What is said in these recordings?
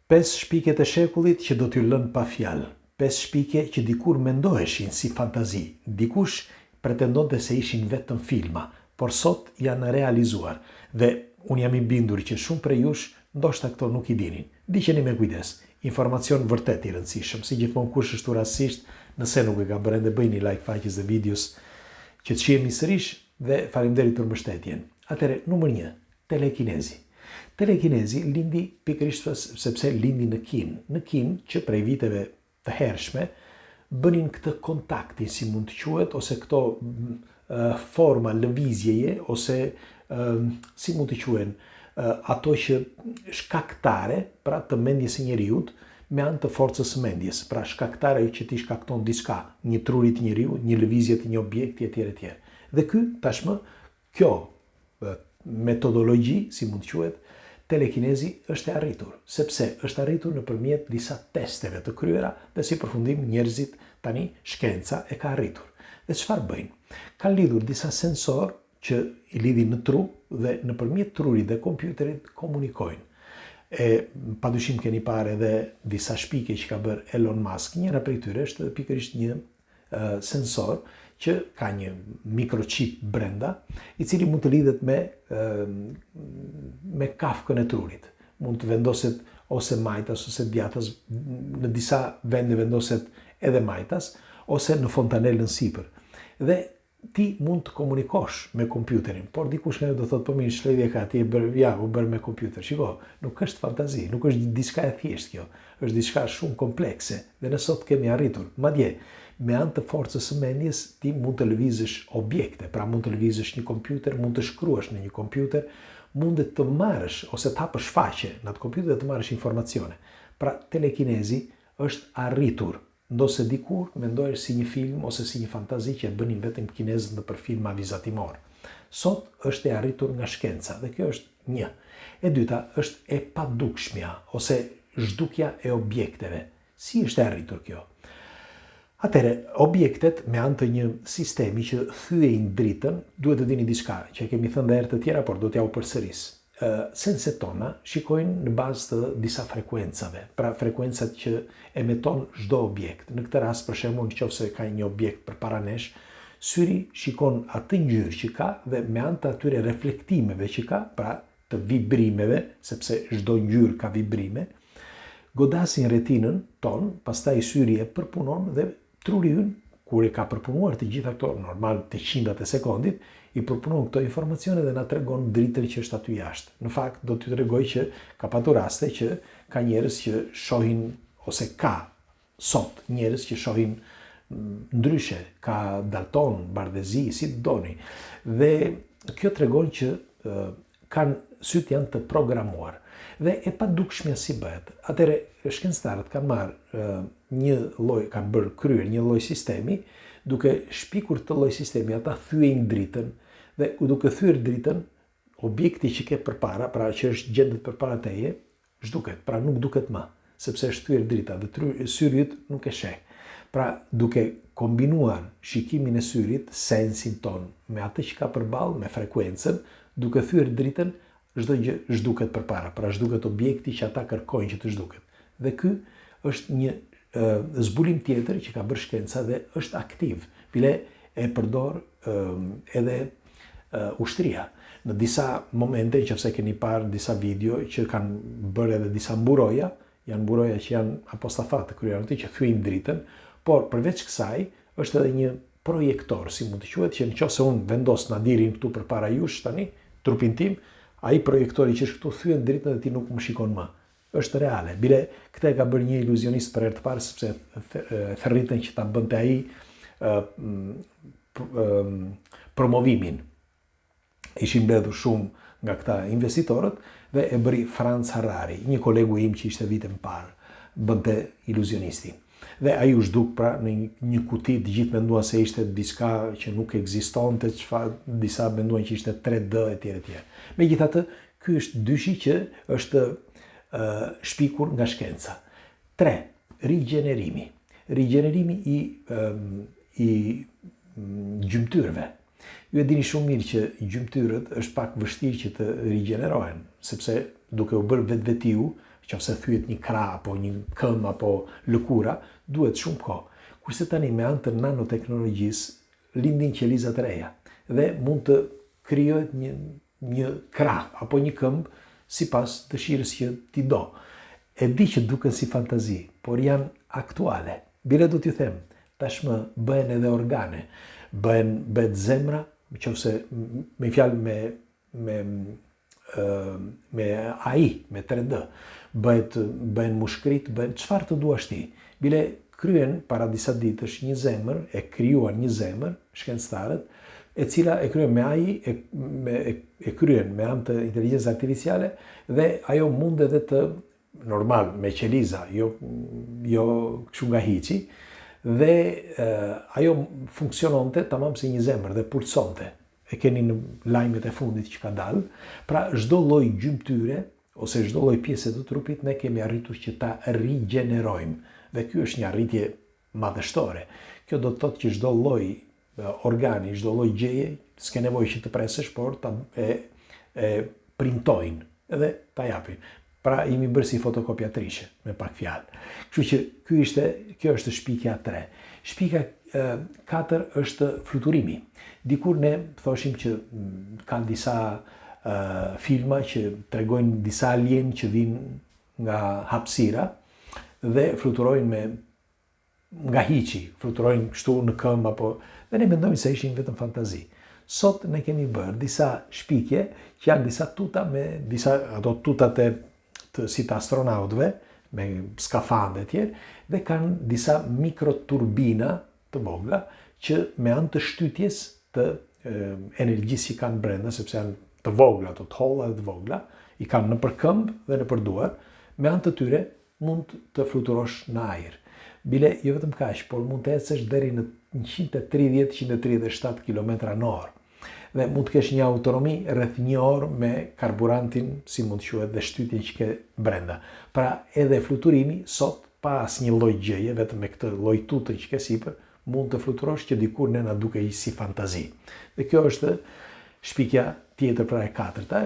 5 shpiket e shekullit që do t'ju lënë pa fjalë. 5 shpike që dikur mendoheshin si fantazi. Dikush pretendonte se ishin vetëm filma, por sot janë realizuar. Dhe unë jam i bindur që shumë prej jush ndoshta këto nuk i dinin. Ndiqeni me kujdes. Informacion vërtet i rëndësishëm. Si gjithmonë kush është rastisht, nëse nuk e ka bërë ende bëjni like faqes dhe videos që të shihemi sërish dhe faleminderit për mbështetjen. Atëre, numër 1, telekinezi. Telekinezi lindi pikërisht sepse lindi në Kinë. Në Kinë, që prej viteve të hershme, bënin këtë kontaktin, si mund të quhet, ose këto forma lëvizjeje, ose si mund të quhen, ato që shkaktare, pra të mendjes së njeriut, me anë të forcës së mendjes, pra shkaktare që ti shkakton diçka, një trurit njeriu, një lëvizje të një objekti etj. Dhe ky tashmë kjo metodologji, si mund të quhet, telekinezi është e arritur, sepse është arritur nëpërmjet disa testeve të kryera dhe si përfundim njerëzit tani shkenca e ka arritur. Dhe çfarë bëjnë? Kanë lidhur disa sensor që i lidhin në tru dhe nëpërmjet trurit dhe kompjuterit komunikojnë. Padyshim keni parë edhe disa shpike që ka bërë Elon Musk. Njëra prej tyre është pikërisht një sensor që ka një mikrochip brenda, i cili mund të lidhet me kafkën e trurit. Mund të vendoset ose majtas ose djathtas, në disa vende vendoset edhe majtas, ose në fontanelën sipër. Dhe ti mund të komunikosh me kompjuterin, por dikush nga ju do thotë, po mirë, ç'lidhje ka ti u bërë me kompjuter. Shiko, nuk është fantazi, nuk është diçka e thjeshtë kjo, është diçka shumë komplekse dhe ne sot kemi arritur. Madje me anë të forcës së mendjes ti mund të lëvizësh objekte, pra mund të lëvizësh një kompjuter, mund të shkruash në një kompjuter, mund të marrësh ose të hapësh faqe në atë kompjuter dhe të marrësh informacione. Pra telekinezi është arritur. Ndose dikur mendohesh si një film ose si një fantazi që e bënin vetëm kinezët nëpër filma vizatimor. Sot është e arritur nga shkenca dhe kjo është një. E dyta është e padukshmja ose zhdukja e objekteve. Si është e arritur kjo? Atëre, objektet me anë të një sistemi që thyejnë dritën, duhet të dini diçka që e kemi thënë dhe herë të tjera, por do t'ja u përsëris. Senset tona shikojnë në bazë të disa frekuencave, pra frekuencat që emeton çdo objekt. Në këtë rast, për shembull, nëse ka një objekt përpara nesh, syri shikon atë ngjyrë që ka dhe me anë të atyre reflektimeve që ka, pra të vibrimeve, sepse çdo ngjyrë ka vibrime, godasin retinën ton, pastaj syri e përpunon dhe truri ynë, kur e ka përpunuar të gjitha këto, normal të qindat e sekondit, i përpunon këto informacione dhe na tregon dritën që është aty jashtë. Në fakt, do t'ju tregoj që ka patur raste që ka njerëz që shohin, ose ka sot njerëz që shohin ndryshe, ka dalton, bardezi, si të doni. Dhe kjo tregon që syt janë të programuar. Dhe e padukshmja si bëhet. Atëre, shkencëtarët kanë marrë kanë kryer një lloj sistemi, duke shpikur të lloj sistemi, ata thyejnë dritën dhe duke thyer dritën, objekti që ke përpara, pra që është gjendet përpara teje, zhduket, pra nuk duket më, sepse është thyer drita dhe syri yt nuk e sheh. Pra duke kombinuar shikimin e syrit, sensin ton, me atë që ka përballë, me frekuencën, duke thyer dritën, çdo gjë zhduket përpara, pra zhduket objekti që ata kërkojnë që të zhduket. Dhe ky është një zbulim tjetër që ka bërë shkenca dhe është aktiv. Bile e përdor edhe ushtria. Në disa momente, nëse keni parë disa video që kanë bërë edhe disa mburoja, janë mburoja që janë apostafat të kryer aty që thyejnë dritën, por përveç kësaj është edhe një projektor, si mund të quhet, që nëse unë vendos nadirin këtu përpara jush tani, trupin tim, ai projektori që është këtu thyen dritën dhe ti nuk më shikon më. Është reale. Bile këtë e ka bërë një iluzionist për herë të parë, sepse thërritën që ta bënte ai promovimin. Ishin mbledhur shumë nga këta investitorët dhe e bëri Franz Harari, një kolegu im që ishte vite më parë, bënte iluzionistin. Dhe ai u zhduk pra në një kuti, të gjithë menduan se ishte diçka që nuk ekzistonte, disa menduan që ishte 3D etj. Megjithatë, ky është dyshi që është shpikur nga shkenca. 3. Rigjenerimi. Rigjenerimi i gjymtyrëve. Ju e dini shumë mirë që gjymtyrët është pak vështirë që të rigjenerohen, sepse duke u bërë vetvetiu qofse thyet një krah apo një këmbë apo lëkura, duhet shumë kohë. Kurse tani me anë të nanoteknologjisë lindin qelizat e reja dhe mund të krijohet një krah apo një këmbë sipas dëshirës që ti do. E di që duken si fantazi, por janë aktuale. Bile do t'ju them, tashmë bëhen edhe organe, bëhet zemra, qofse me fjalë me AI, me 3D, bëhen mushkrit, bëhen çfarë të duash ti. Bile kryen para disa ditësh një zemër, e krijuan një zemër, shkencëtarët, e cila e kryen me AI, e kryen me anë të inteligjencës artificiale dhe ajo mund edhe të normal, me qeliza, jo kështu nga hiqi, dhe ajo funksiononte tamam si një zemër dhe pulsonte. E keni në lajmet e fundit që ka dalë. Pra, çdo lloj gjymtyre ose çdo lloj pjese të trupit ne kemi arritur që ta rigjenerojmë. Dhe ky është një arritje madhështore. Kjo do të thotë që çdo lloj organi, çdo lloj gjëje, s'ke nevojë që të presësh, por e printojnë edhe ta japin. Pra, jemi bërë si fotokopjatrishe, me pak fjalë. Kështu që kjo është shpikja 3. Shpika 4 është fluturimi. Dikur ne thoshim që kanë disa filma që tregojnë disa alien që vinë nga hapësira dhe fluturojnë nga hiqi, fluturojnë kështu në këmbë apo dhe ne mendojmë se ishin vetëm fantazi. Sot ne kemi bërë disa shpikje që janë disa tuta me disa ato tutat si të astronautëve, me skafandë e tjerë, dhe kanë disa mikroturbina të vogla që me anë të shtytjes të energjisë që kanë brenda, sepse janë të vogla, të holla dhe të vogla, i kanë në përkëmbë dhe në përduar, me anë të tyre mund të fluturosh në ajër. Bile, jo vetëm kaq, por mund të ecësh deri në 130-137 km/h. Dhe mund të kesh një autonomi rreth 1 orë me karburantin, si mund të quhet, dhe shtytjen që ke brenda. Pra, edhe fluturimi sot pa asnjë lloj gjëje, vetëm me këtë lloj tute që ke sipër, mund të fluturosh që dikur ne na duke si fantazi. Dhe kjo është shpikja tjetër, pra e katërta,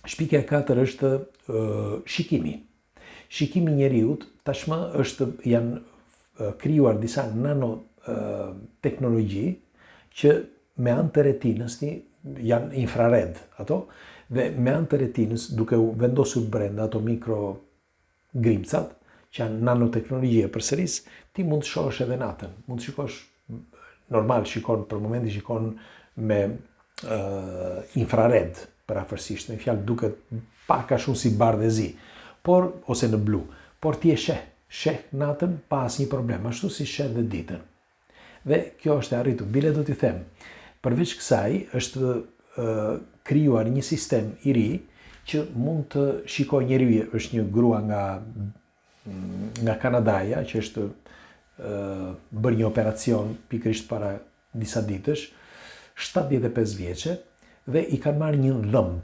shpikja e katër është shikimi. Shikimi i njeriut tashmë janë krijuar disa nanoteknologji që me anë të retinës janë infrared ato, dhe me anë të retinës duke u vendosur brenda ato mikrogrimcat, që janë nanoteknologjia përsëris, ti mund të shohësh edhe natën. Mund të shikosh, normal shikon, për momenti shikon me infrared, për afërsisht, në fjalë duket pak a shumë si bardhëzi, ose në blu, por ti e sheh natën pa asnjë problem, ashtu si sheh dhe ditën. Dhe kjo është e arritur. Bile do t'i them, përveç kësaj është krijuar një sistem i ri që mund të shikojë njeriu. Është një grua nga Kanadaja që është bërë një operacion pikërisht para disa ditësh, 75 vjeçe, dhe i kanë marrë një dhëmb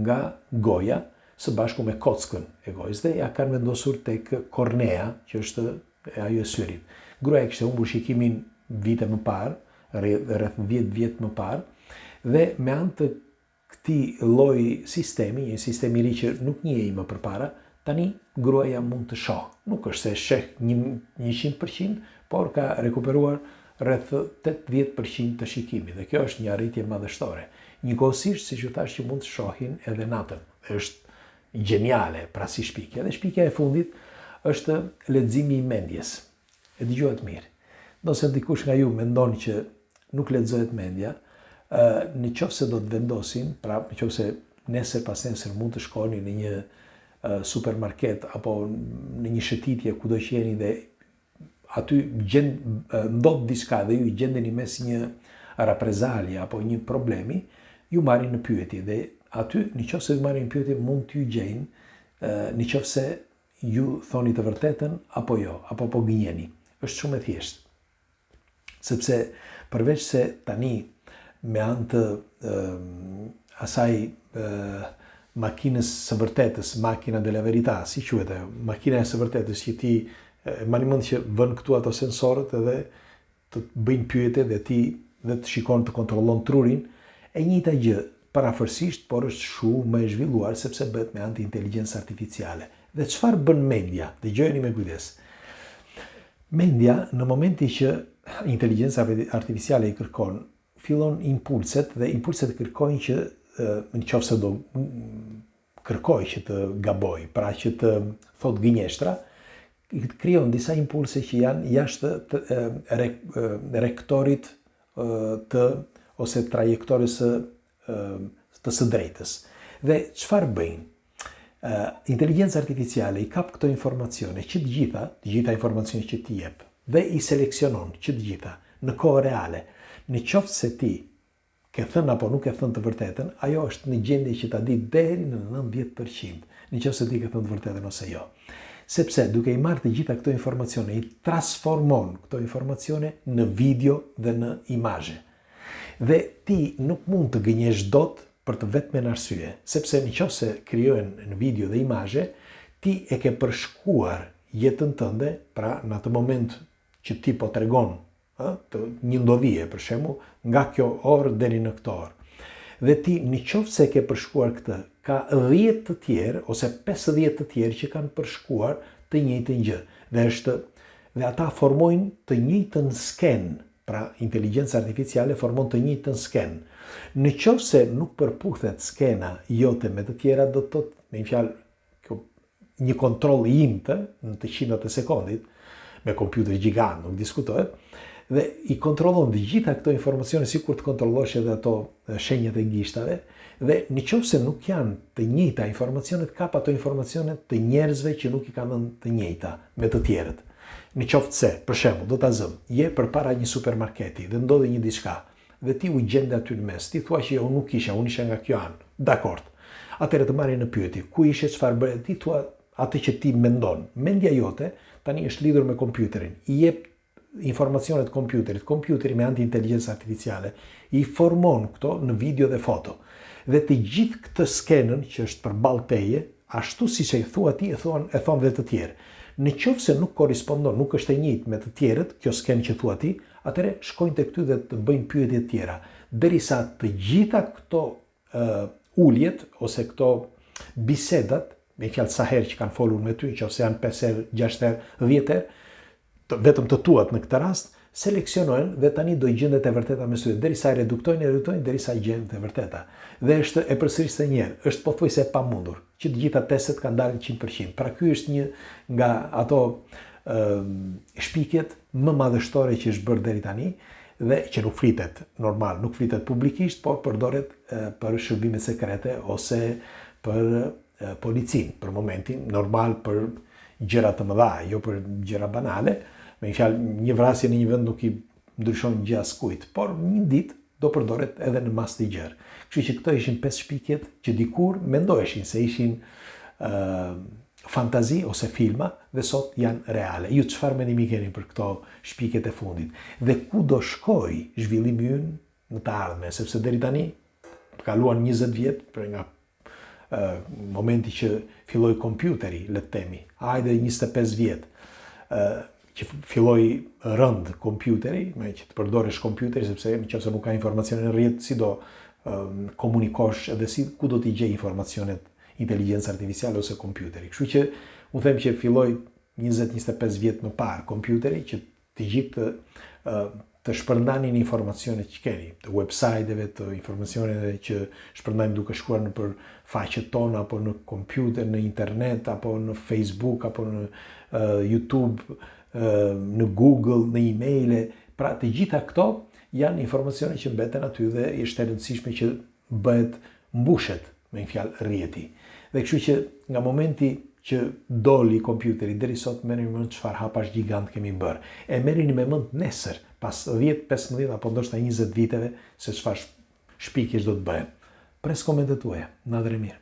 nga goja së bashku me kockën e gojës dhe ja kanë vendosur tek kornea, që është ajo e syrit. Gruaja kishte humbur shikimin vite më parë, rreth 10 vjet më parë, dhe me anë të këtij lloji sistemi, një sistem i ri që nuk njihej më përpara, tani gruaja mund të shohë. Nuk është se sheh 100%, por ka rekuperuar rreth 80% të shikimit, dhe kjo është një arritje madhështore. Njëkohësisht, siç u thash, që mund të shohin edhe natën. Është gjeniale, pra si shpikje. Dhe shpikja e fundit është leximi i mendjes. E dëgjohet mirë. Nëse dikush nga ju mendon që nuk lexohet mendja, në qoftë se do të vendosin, pra në qoftë se nesër pas nesër mund të shkoni në një supermarket apo në një shëtitje kudo që jeni dhe aty ndodh diçka dhe ju i gjendeni mes një raprezalje apo një problemi, ju marrin në pyetje dhe aty në qoftë se ju marrin në pyetje mund t'ju gjejnë në qoftë se ju thoni të vërtetën apo jo, apo po gënjeni. Është shumë e thjeshtë. Sepse përveç se tani me anë të asaj makinës së vërtetës, makina de la verità, si quhet ajo, makina e së vërtetës, që ti mani mend që vën këtu ato sensorët edhe të bëjnë pyetje dhe ti dhe të shikon, të kontrollon trurin, e njëjta gjë parafërsisht, por është shumë më e zhvilluar sepse bëhet me anë të inteligjencës artificiale. Dhe çfarë bën mendja? Dëgjojeni me kujdes. Mendja, në momenti që inteligjenca artificiale i kërkon, fillon impulset dhe impulset kërkojnë që nëse do kërkoj që të gaboj, pra që të thot gënjeshtra, krijon disa impulse që janë jashtë rektorit ose trajektores të së drejtës. Dhe çfarë bëjnë? Inteligjenca artificiale i kap këto informacione që të gjitha informacionet që ti jep, dhe i seleksionon që të gjitha në kohë reale. Në qoftë se ti ke thënë apo nuk ke thënë të vërtetën, ajo është në gjendje që ta di deri në 90%, në qoftë se ti ke thënë të vërtetën ose jo. Sepse duke i marrë të gjitha këto informacione, i transformon këto informacione në video dhe në imazhe. Dhe ti nuk mund të gënjesh dot për të vetmen arsye, sepse nëse krijohen në video dhe imazhe, ti e ke përshkuar jetën tënde, pra në atë moment që ti po tregon një ndodhie, për shembull, nga kjo orë deri në këtë orë. Dhe ti nëse ke përshkuar këtë, ka 10 të tjerë ose 50 të tjerë që kanë përshkuar të njëjtën gjë. Dhe ata formojnë të njëjtën sken. Pra, inteligjenca artificiale formon të njëjtën sken. Nëse nuk përputhet skena jote me të tjera, do të thotë, me një fjalë, një kontroll i imtë në të qindrat e sekondit, me kompjuter gjigant, nuk diskutohet, dhe i kontrollon të gjitha këto informacione sikur të kontrollosh edhe ato shenjat e gishtave, dhe nëse nuk janë të njëjta informacionet, kap ato informacione të njerëzve që nuk i kanë dhënë të njëjta me të tjerët. Nëse, për shembull, do ta zëm, je përpara një supermarketi dhe ndodhi një diçka, dhe ti u gjende aty në mes, ti thua që jo, unë nuk isha, unë isha nga kjo anë. Dakord. Atëherë të marrin në pyetje, ku ishe, çfarë bëre? Ti thua atë që ti mendon. Mendja jote tani është lidhur me kompjuterin. I jep informacionet kompjuterit. Kompjuteri me anë të inteligjencës artificiale i formon këto në video dhe foto. Dhe të gjithë këtë skenën që është përballë teje, ashtu siç e thua ti, e thon dhe të tjerë. Nëse nuk korrespondon, nuk është e njëjtë me të tjerët, kjo skenë që thua ti, atëherë shkojnë tek ty dhe të bëjnë pyetje të tjera, derisa të gjitha këto uljet ose këto bisedat, me fjalë sa herë që kanë folur me ty, nëse janë 5 herë, 6 herë, 10 herë, vetëm të tuat në këtë rast, seleksionohen dhe tani do gjendet e vërteta me sy, derisa e reduktojnë, derisa gjendet e vërteta. Dhe është e përsërisë një herë, është pothuajse e pamundur që të gjitha testet kanë dalë 100%. Pra ky është një nga ato shpikjet më madhështore që është bërë deri tani dhe që nuk flitet normal, nuk flitet publikisht, por përdoret për shërbimet sekrete ose për policin, për momentin normal, për gjëra të mëdha, jo për gjëra banale. Me një vrasje në një vend nuk i ndryshon gjë askujt, por një ditë do përdoret edhe në mas të gjerë. Kështu që këto ishin 5 shpikjet që dikur mendoheshin se ishin fantazi ose filma dhe sot janë reale. Ju çfarë mendimi keni për këto shpikjet e fundit? Dhe ku do shkoj zhvillimi ynë në të ardhmen, sepse deri tani kaluan 20 vjet për nga momenti që filloi kompjuteri, le të themi, hajde 25 vjet. Që filloi rënd kompjuteri, me që të përdoresh kompjuteri, sepse nëse nuk ka informacione në rrjet, si do komunikosh edhe ku do t'i gjej informacionet inteligjencë artificiale ose kompjuteri. Kështu që unë them që filloi 20-25 vjet më parë kompjuteri që të gjithë të shpërndanin informacionet që keni, të website-eve, të informacioneve që shpërndajmë duke shkuar në për faqet tona, apo në kompjuter, në internet, apo në Facebook, apo në YouTube, në Google, në e-maile. Pra të gjitha këto janë informacione që mbeten aty dhe është e rëndësishme që bëhet mbushet me një fjalë rrjeti. Dhe kështu që nga momenti që doli kompjuteri deri sot merrni mend çfarë hapash gjigant kemi bërë. E merrini me mend nesër, pas 10, 15 apo ndoshta 20 viteve se çfarë shpikjesh do të bëhen. Pres komentet tuaja. Natë e mirë.